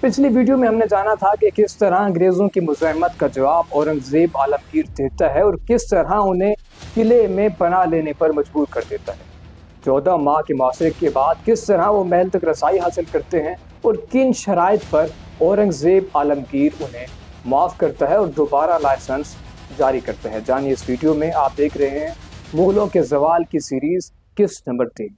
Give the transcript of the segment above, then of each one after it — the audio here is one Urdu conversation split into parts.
پچھلی ویڈیو میں ہم نے جانا تھا کہ کس طرح انگریزوں کی مزاحمت کا جواب اورنگزیب عالمگیر دیتا ہے اور کس طرح انہیں قلعے میں پناہ لینے پر مجبور کر دیتا ہے۔ 14 ماہ کے محاصرے کے بعد کس طرح وہ محل تک رسائی حاصل کرتے ہیں اور کن شرائط پر اورنگزیب عالمگیر انہیں معاف کرتا ہے اور دوبارہ لائسنس جاری کرتا ہے۔ جانیے اس ویڈیو میں۔ آپ دیکھ رہے ہیں مغلوں کے زوال کی سیریز قسط نمبر 3۔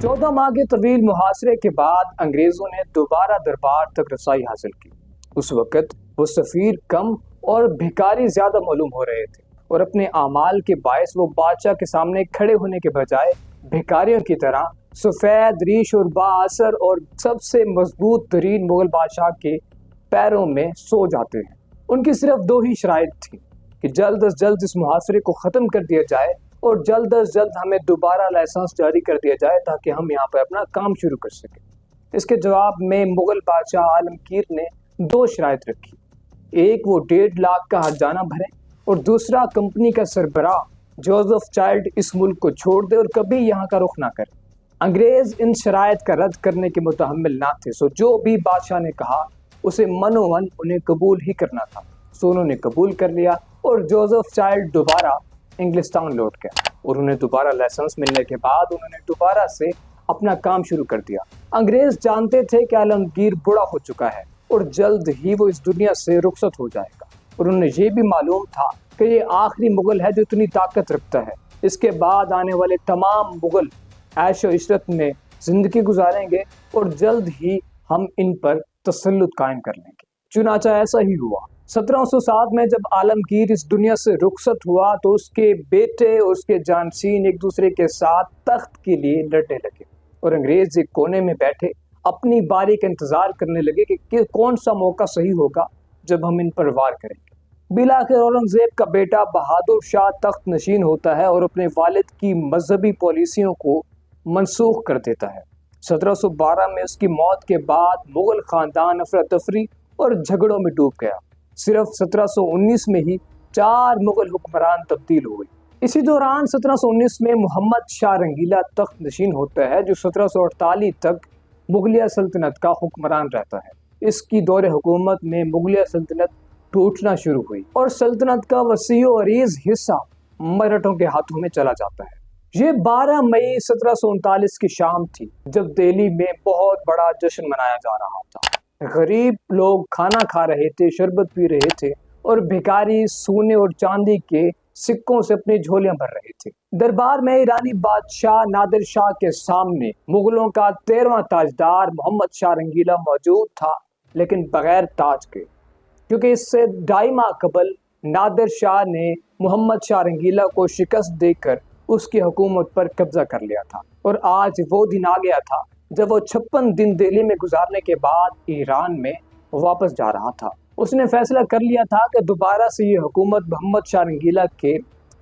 14 ماہ کے طویل محاصرے کے بعد انگریزوں نے دوبارہ دربار تک رسائی حاصل کی۔ اس وقت وہ سفیر کم اور بھکاری زیادہ معلوم ہو رہے تھے اور اپنے اعمال کے باعث وہ بادشاہ کے سامنے کھڑے ہونے کے بجائے بھکاریوں کی طرح سفید ریش اور بااثر اور سب سے مضبوط ترین مغل بادشاہ کے پیروں میں سو جاتے ہیں۔ ان کی صرف 2 ہی شرائط تھی کہ جلد از جلد اس محاصرے کو ختم کر دیا جائے اور جلد از جلد ہمیں دوبارہ لائسنس جاری کر دیا جائے تاکہ ہم یہاں پر اپنا کام شروع کر سکیں۔ اس کے جواب میں مغل بادشاہ عالمگیر نے 2 شرائط رکھی۔ ایک، وہ 1.5 لاکھ کا ہرجانہ بھریں اور دوسرا، کمپنی کا سربراہ جوزف چائلڈ اس ملک کو چھوڑ دے اور کبھی یہاں کا رخ نہ کرے۔ انگریز ان شرائط کا رد کرنے کے متحمل نہ تھے، سو جو بھی بادشاہ نے کہا اسے من و من انہیں قبول ہی کرنا تھا۔ سو انہوں نے قبول کر لیا اور جوزف چائلڈ دوبارہ انگلستان لوٹ گیا اور انہیں دوبارہ لائسنس ملنے کے بعد انہوں نے دوبارہ سے اپنا کام شروع کر دیا۔ انگریز جانتے تھے کہ عالمگیر بوڑھا ہو چکا ہے اور جلد ہی وہ اس دنیا سے رخصت ہو جائے گا، اور انہیں یہ بھی معلوم تھا کہ یہ آخری مغل ہے جو اتنی طاقت رکھتا ہے۔ اس کے بعد آنے والے تمام مغل عیش و عشرت میں زندگی گزاریں گے اور جلد ہی ہم ان پر تسلط قائم کر لیں گے۔ چنانچہ ایسا ہی ہوا۔ 1707 میں جب عالمگیر اس دنیا سے رخصت ہوا تو اس کے بیٹے اور اس کے جانشین ایک دوسرے کے ساتھ تخت کے لیے لڑنے لگے اور انگریز ایک کونے میں بیٹھے اپنی باری کا انتظار کرنے لگے کہ کون سا موقع صحیح ہوگا جب ہم ان پر وار کریں گے۔ بالآخر اورنگزیب کا بیٹا بہادر شاہ تخت نشین ہوتا ہے اور اپنے والد کی مذہبی پالیسیوں کو منسوخ کر دیتا ہے۔ 1712 میں اس کی موت کے بعد مغل خاندان افراتفری اور جھگڑوں میں ڈوب گیا۔ صرف 1719 میں ہی 4 مغل حکمران تبدیل ہوئے۔ اسی دوران 1719 میں محمد شاہ رنگیلا تخت نشین ہوتا ہے جو 1748 تک مغلیہ سلطنت کا حکمران رہتا ہے۔ اس کی دور حکومت میں مغلیہ سلطنت ٹوٹنا شروع ہوئی اور سلطنت کا وسیع و عریض حصہ مرہٹوں کے ہاتھوں میں چلا جاتا ہے۔ یہ 12 مئی 1739 کی شام تھی جب دہلی میں بہت بڑا جشن منایا جا رہا تھا۔ غریب لوگ کھانا کھا رہے تھے، شربت پی رہے تھے اور بھکاری سونے اور چاندی کے سکوں سے اپنی جھولیاں بھر رہے تھے۔ دربار میں ایرانی بادشاہ نادر شاہ کے سامنے مغلوں کا 13واں تاجدار محمد شاہ رنگیلا موجود تھا، لیکن بغیر تاج کے، کیونکہ اس سے 2.5 ماہ قبل نادر شاہ نے محمد شاہ رنگیلا کو شکست دے کر اس کی حکومت پر قبضہ کر لیا تھا، اور آج وہ دن آ گیا تھا جب وہ 56 دن دہلی میں گزارنے کے بعد ایران میں واپس جا رہا تھا۔ اس نے فیصلہ کر لیا تھا کہ دوبارہ سے یہ حکومت محمد شاہ رنگیلا کے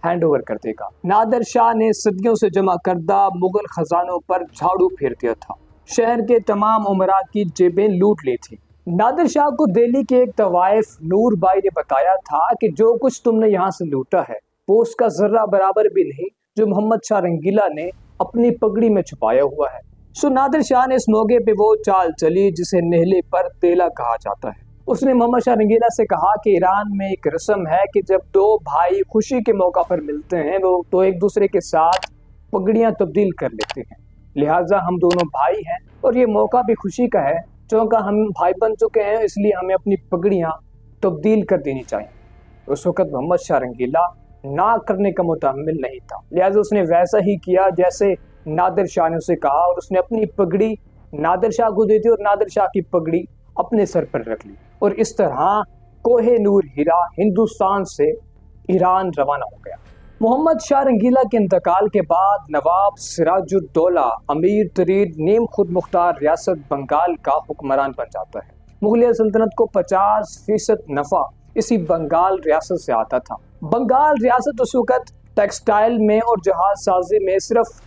ہینڈ اوور کر دے گا۔ نادر شاہ نے صدیوں سے جمع کردہ مغل خزانوں پر جھاڑو پھیر دیا تھا، شہر کے تمام امراء کی جیبیں لوٹ لی تھی۔ نادر شاہ کو دہلی کے ایک طوائف نور بائی نے بتایا تھا کہ جو کچھ تم نے یہاں سے لوٹا ہے وہ اس کا ذرہ برابر بھی نہیں جو محمد شاہ رنگیلا نے اپنی پگڑی میں چھپایا ہوا ہے۔ سو نادر شاہ نے اس موقع پہ وہ چال چلی جسے نہلے پر تیلا کہا جاتا ہے۔ اس نے محمد شاہ رنگیلا سے کہا کہ ایران میں ایک رسم ہے کہ جب 2 بھائی خوشی کے موقع پر ملتے ہیں وہ تو ایک دوسرے کے ساتھ پگڑیاں تبدیل کر لیتے ہیں، لہٰذا ہم دونوں بھائی ہیں اور یہ موقع بھی خوشی کا ہے، چونکہ ہم بھائی بن چکے ہیں اس لیے ہمیں اپنی پگڑیاں تبدیل کر دینی چاہیے۔ اس وقت محمد شاہ رنگیلا نہ کرنے کا متحمل نہیں تھا، لہٰذا اس نے ویسا ہی کیا جیسے نادر شاہ نے اسے کہا اور اس نے اپنی پگڑی نادر شاہ کو دے دی اور نادر شاہ کی پگڑی اپنے سر پر رکھ لی، اور اس طرح کوہ نور ہیرا ہندوستان سے ایران روانہ ہو گیا۔ محمد شاہ رنگیلا کے انتقال کے بعد نواب سراج الدولہ امیر ترین نیم خود مختار ریاست بنگال کا حکمران بن جاتا ہے۔ مغلیہ سلطنت کو 50% نفع اسی بنگال ریاست سے آتا تھا۔ بنگال ریاست اس وقت ٹیکسٹائل میں اور جہاز سازی میں صرف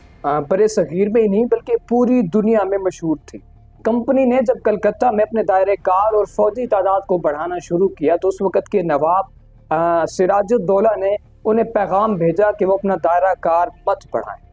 برے صغیر میں ہی نہیں بلکہ پوری دنیا میں مشہور تھی۔ کمپنی نے جب کلکتہ میں اپنے دائرہ کار اور فوجی تعداد کو بڑھانا شروع کیا تو اس وقت کے نواب سراج الدولہ نے انہیں پیغام بھیجا کہ وہ اپنا دائرہ کار مت بڑھائیں۔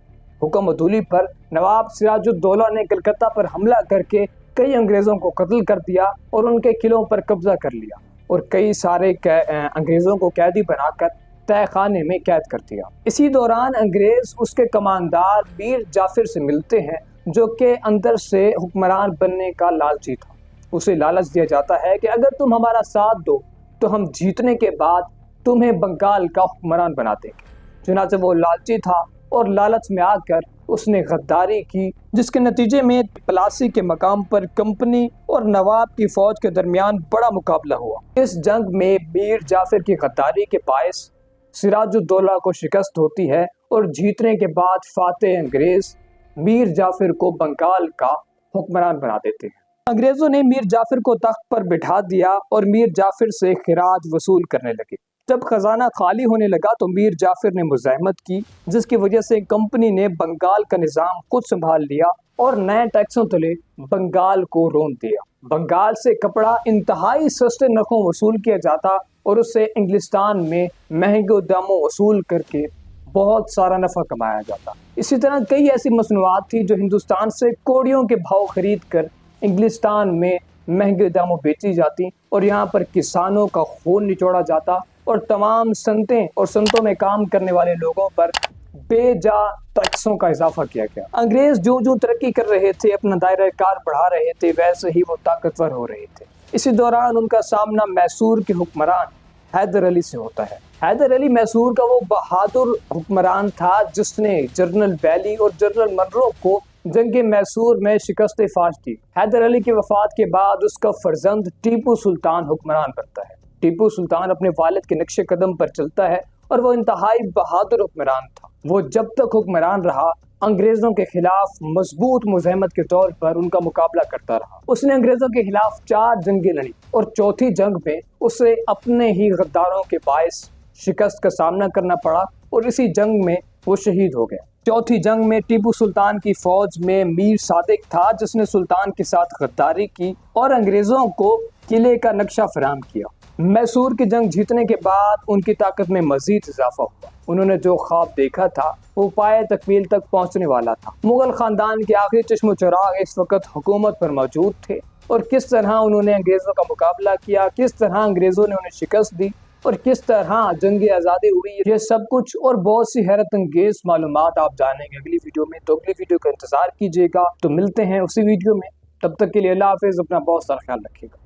حکم عدولی پر نواب سراج الدولہ نے کلکتہ پر حملہ کر کے کئی انگریزوں کو قتل کر دیا اور ان کے قلعوں پر قبضہ کر لیا اور کئی سارے انگریزوں کو قیدی بنا کر تہہ خانے میں قید کر دیا۔ اسی دوران انگریز اس کے کماندار میر جعفر سے ملتے ہیں جو کہ اندر سے حکمران بننے کا لالچی تھا۔ اسے لالچ دیا جاتا ہے کہ اگر تم ہمارا ساتھ دو تو ہم جیتنے کے بعد تمہیں بنگال کا حکمران بنا دیں گے۔ چنانچہ وہ لالچی تھا اور لالچ میں آ کر اس نے غداری کی، جس کے نتیجے میں پلاسی کے مقام پر کمپنی اور نواب کی فوج کے درمیان بڑا مقابلہ ہوا۔ اس جنگ میں میر جعفر کی غداری کے باعث سراج الدولہ کو شکست ہوتی ہے اور جیتنے کے بعد فاتح انگریز میر جعفر کو بنگال کا حکمران بنا دیتے ہیں۔ انگریزوں نے میر جعفر کو تخت پر بٹھا دیا اور میر جعفر سے خراج وصول کرنے لگے۔ جب خزانہ خالی ہونے لگا تو میر جعفر نے مزاحمت کی، جس کی وجہ سے کمپنی نے بنگال کا نظام خود سنبھال لیا اور نئے ٹیکسوں تلے بنگال کو رون دیا۔ بنگال سے کپڑا انتہائی سستے نرخوں وصول کیا جاتا اور اسے انگلستان میں مہنگے داموں وصول کر کے بہت سارا نفع کمایا جاتا۔ اسی طرح کئی ایسی مصنوعات تھی جو ہندوستان سے کوڑیوں کے بھاؤ خرید کر انگلستان میں مہنگے داموں بیچی جاتی اور یہاں پر کسانوں کا خون نچوڑا جاتا اور تمام صنعتیں اور صنعتوں میں کام کرنے والے لوگوں پر بے جا ٹیکسوں کا اضافہ کیا گیا۔ انگریز جو ترقی کر رہے تھے، اپنا دائرہ کار بڑھا رہے تھے، ویسے ہی وہ طاقتور ہو رہے تھے۔ اسی دوران ان کا سامنا میسور کے حکمران حیدر علی سے ہوتا ہے۔ حیدر علی میسور کا وہ بہادر حکمران تھا جس نے جنرل بیلی اور جنرل منرو کو جنگ میسور میں شکست فاش دی۔ حیدر علی کی وفات کے بعد اس کا فرزند ٹیپو سلطان حکمران بنتا ہے۔ ٹیپو سلطان اپنے والد کے نقش قدم پر چلتا ہے اور وہ انتہائی بہادر حکمران تھا۔ وہ جب تک حکمران رہا انگریزوں کے خلاف مضبوط مزاحمت کے طور پر ان کا مقابلہ کرتا رہا۔ اس نے انگریزوں کے خلاف 4 جنگیں لڑی اور چوتھی جنگ میں اسے اپنے ہی غداروں کے باعث شکست کا سامنا کرنا پڑا اور اسی جنگ میں وہ شہید ہو گیا۔ چوتھی جنگ میں ٹیپو سلطان کی فوج میں میر صادق تھا جس نے سلطان کے ساتھ غداری کی اور انگریزوں کو قلعے کا نقشہ فراہم کیا۔ میسور کی جنگ جیتنے کے بعد ان کی طاقت میں مزید اضافہ ہوا۔ انہوں نے جو خواب دیکھا تھا وہ پائے تکمیل تک پہنچنے والا تھا۔ مغل خاندان کے آخری چشم و چراغ اس وقت حکومت پر موجود تھے اور کس طرح انہوں نے انگریزوں کا مقابلہ کیا، کس طرح انگریزوں نے انہیں شکست دی اور کس طرح جنگ آزادی ہوئی، یہ سب کچھ اور بہت سی حیرت انگیز معلومات آپ جانیں گے اگلی ویڈیو میں۔ تو اگلی ویڈیو کا انتظار کیجیے گا۔ تو ملتے ہیں اسی ویڈیو میں، تب تک کے لیے اللہ حافظ، اپنا بہت سارا خیال رکھیے گا۔